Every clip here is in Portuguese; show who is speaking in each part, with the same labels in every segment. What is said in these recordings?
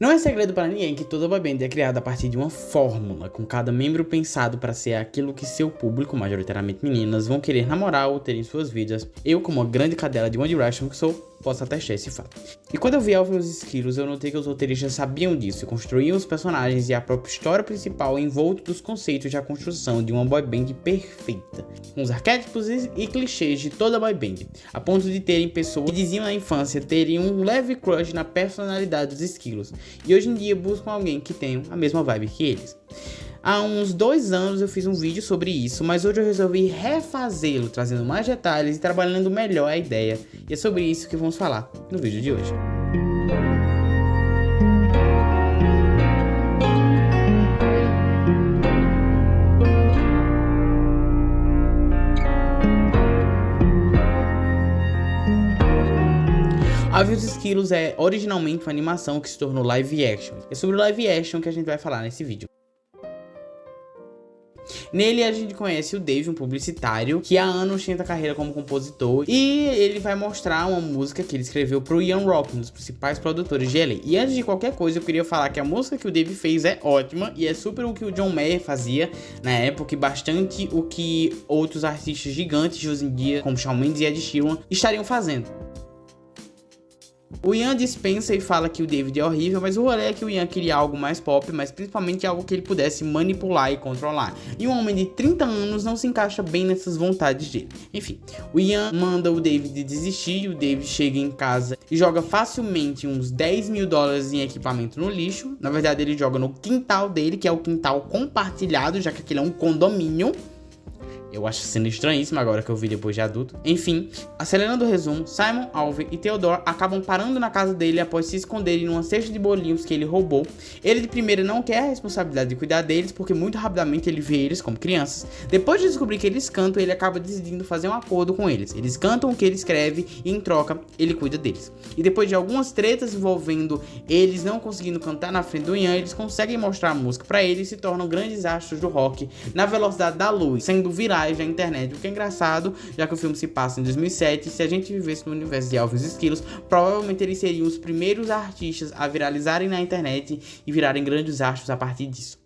Speaker 1: Não é segredo para ninguém que toda boy band é criada a partir de uma fórmula, com cada membro pensado para ser aquilo que seu público, majoritariamente meninas, vão querer namorar ou ter em suas vidas. Eu, como uma grande cadela de One Direction que sou, posso atestar esse fato. E quando eu vi Alvin e os Esquilos, eu notei que os roteiristas sabiam disso e construíam os personagens e a própria história principal envolto dos conceitos da construção de uma boy band perfeita, com os arquétipos e clichês de toda boy band, a ponto de terem pessoas que diziam na infância terem um leve crush na personalidade dos Esquilos, e hoje em dia buscam alguém que tenha a mesma vibe que eles. Há uns 2 anos eu fiz um vídeo sobre isso, mas hoje eu resolvi refazê-lo, trazendo mais detalhes e trabalhando melhor a ideia. E é sobre isso que vamos falar no vídeo de hoje. Alvin e os Esquilos é originalmente uma animação que se tornou live action. É sobre o live action que a gente vai falar nesse vídeo. Nele a gente conhece o Dave, um publicitário que há anos tenta carreira como compositor, e ele vai mostrar uma música que ele escreveu pro Ian Rock, um dos principais produtores de LA. E antes de qualquer coisa eu queria falar que a música que o Dave fez é ótima e é super o que o John Mayer fazia na época, e bastante o que outros artistas gigantes de hoje em dia, como Shawn Mendes e Ed Sheeran, estariam fazendo. O Ian dispensa e fala que o David é horrível, mas o rolê é que o Ian queria algo mais pop, mas principalmente algo que ele pudesse manipular e controlar. E um homem de 30 anos não se encaixa bem nessas vontades dele. Enfim, o Ian manda o David desistir, e o David chega em casa e joga facilmente uns $10 mil em equipamento no lixo. Na verdade ele joga no quintal dele, que é o quintal compartilhado, já que aquele é um condomínio. Eu acho sendo estranhíssimo agora que eu vi depois de adulto. Enfim, acelerando o resumo, Simon, Alvin e Theodore acabam parando na casa dele após se esconderem numa cesta de bolinhos que ele roubou. Ele de primeira não quer a responsabilidade de cuidar deles, porque muito rapidamente ele vê eles como crianças. Depois de descobrir que eles cantam, ele acaba decidindo fazer um acordo com eles. Eles cantam o que ele escreve e em troca ele cuida deles. E depois de algumas tretas envolvendo eles não conseguindo cantar na frente do Ian, eles conseguem mostrar a música pra ele e se tornam grandes astros do rock na velocidade da luz, sendo virais da internet, o que é engraçado, já que o filme se passa em 2007, e se a gente vivesse no universo de Alvin e os Esquilos, provavelmente eles seriam os primeiros artistas a viralizarem na internet e virarem grandes astros a partir disso.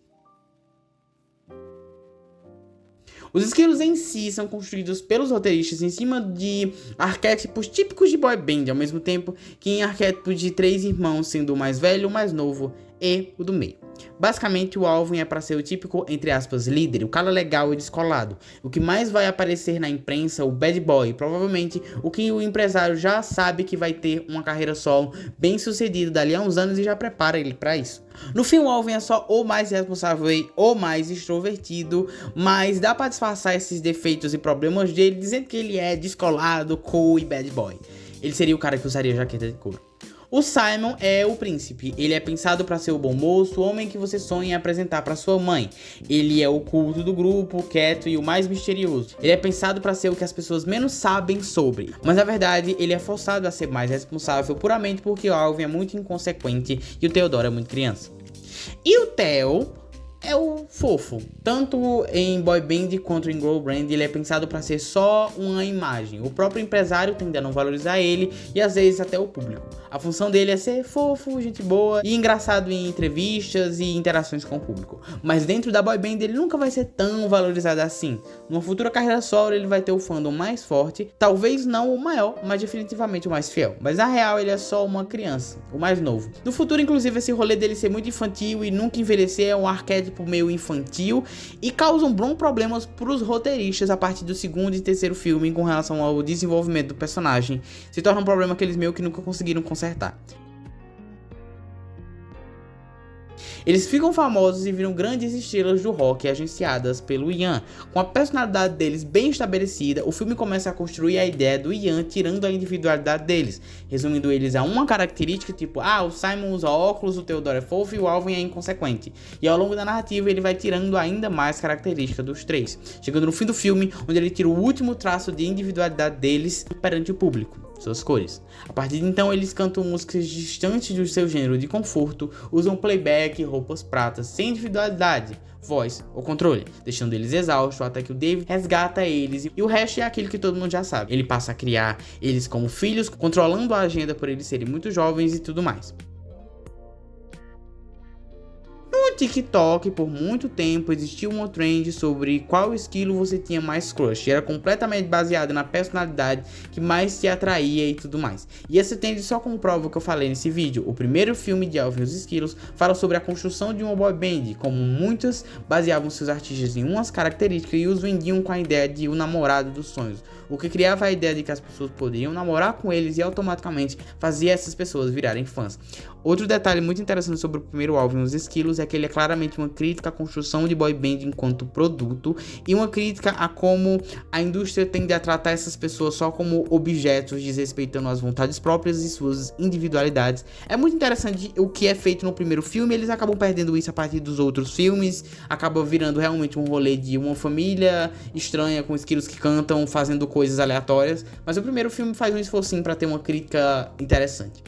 Speaker 1: Os Esquilos em si são construídos pelos roteiristas em cima de arquétipos típicos de boy band, ao mesmo tempo que em arquétipos de 3 irmãos, sendo o mais velho, o mais novo e o do meio. Basicamente, o Alvin é para ser o típico, entre aspas, líder, o cara legal e descolado. O que mais vai aparecer na imprensa, o bad boy, provavelmente o que o empresário já sabe que vai ter uma carreira solo bem sucedida dali a uns anos e já prepara ele para isso. No fim, o Alvin é só o mais responsável e o mais extrovertido, mas dá para disfarçar esses defeitos e problemas dele dizendo que ele é descolado, cool e bad boy. Ele seria o cara que usaria jaqueta de couro. O Simon é o príncipe, ele é pensado para ser o bom moço, o homem que você sonha em apresentar para sua mãe. Ele é o culto do grupo, quieto e o mais misterioso. Ele é pensado para ser o que as pessoas menos sabem sobre, mas na verdade ele é forçado a ser mais responsável puramente porque o Alvin é muito inconsequente e o Theodore é muito criança. E o Theo é o fofo, tanto em boy band quanto em girl band. Ele é pensado para ser só uma imagem. O próprio empresário tende a não valorizar ele e às vezes até o público. A função dele é ser fofo, gente boa e engraçado em entrevistas e interações com o público. Mas dentro da boy band ele nunca vai ser tão valorizado assim. Numa futura carreira solo ele vai ter o fandom mais forte, talvez não o maior, mas definitivamente o mais fiel. Mas na real ele é só uma criança, o mais novo. No futuro, inclusive, esse rolê dele ser muito infantil e nunca envelhecer é um arquétipo meio infantil e causam bons problemas pros roteiristas a partir do segundo e terceiro filme com relação ao desenvolvimento do personagem. Se torna um problema que eles meio que nunca conseguiram consertar. Eles ficam famosos e viram grandes estrelas do rock agenciadas pelo Ian. Com a personalidade deles bem estabelecida, o filme começa a construir a ideia do Ian tirando a individualidade deles, resumindo eles a uma característica tipo, o Simon usa óculos, o Theodore é fofo e o Alvin é inconsequente. E ao longo da narrativa ele vai tirando ainda mais características dos três, chegando no fim do filme, onde ele tira o último traço de individualidade deles perante o público. Suas cores. A partir de então eles cantam músicas distantes do seu gênero de conforto, usam playback, roupas pratas, sem individualidade, voz ou controle, deixando eles exaustos até que o Dave resgata eles e o resto é aquilo que todo mundo já sabe. Ele passa a criar eles como filhos, controlando a agenda por eles serem muito jovens e tudo mais. No TikTok, por muito tempo, existiu uma trend sobre qual esquilo você tinha mais crush. E era completamente baseada na personalidade que mais te atraía e tudo mais. E essa trend só comprova o que eu falei nesse vídeo. O primeiro filme de Alvin e os Esquilos fala sobre a construção de uma boy band, como muitas baseavam seus artistas em umas características e os vendiam com a ideia de o namorado dos sonhos, o que criava a ideia de que as pessoas poderiam namorar com eles e automaticamente fazia essas pessoas virarem fãs. Outro detalhe muito interessante sobre o primeiro Alvin e os Esquilos é que ele é claramente uma crítica à construção de boy band enquanto produto e uma crítica a como a indústria tende a tratar essas pessoas só como objetos, desrespeitando as vontades próprias e suas individualidades. É muito interessante o que é feito no primeiro filme, eles acabam perdendo isso a partir dos outros filmes, acaba virando realmente um rolê de uma família estranha com esquilos que cantam, fazendo coisas aleatórias, mas o primeiro filme faz um esforcinho para ter uma crítica interessante.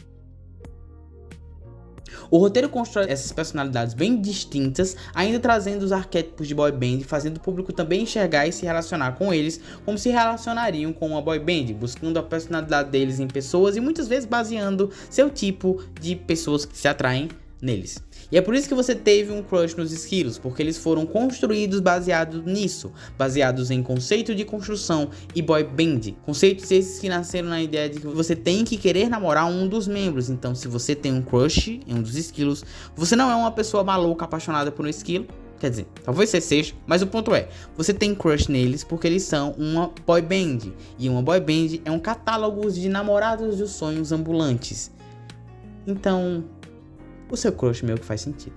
Speaker 1: O roteiro constrói essas personalidades bem distintas, ainda trazendo os arquétipos de boy band, fazendo o público também enxergar e se relacionar com eles como se relacionariam com uma boy band, buscando a personalidade deles em pessoas e muitas vezes baseando seu tipo de pessoas que se atraem neles. E é por isso que você teve um crush nos esquilos, porque eles foram construídos baseados nisso, baseados em conceito de construção e boy band. Conceitos esses que nasceram na ideia de que você tem que querer namorar um dos membros. Então, se você tem um crush em um dos esquilos, você não é uma pessoa maluca apaixonada por um esquilo. Quer dizer, talvez você seja, mas o ponto é, você tem crush neles porque eles são uma boy band. E uma boy band é um catálogo de namorados dos sonhos ambulantes. Então, o seu crush meio que faz sentido.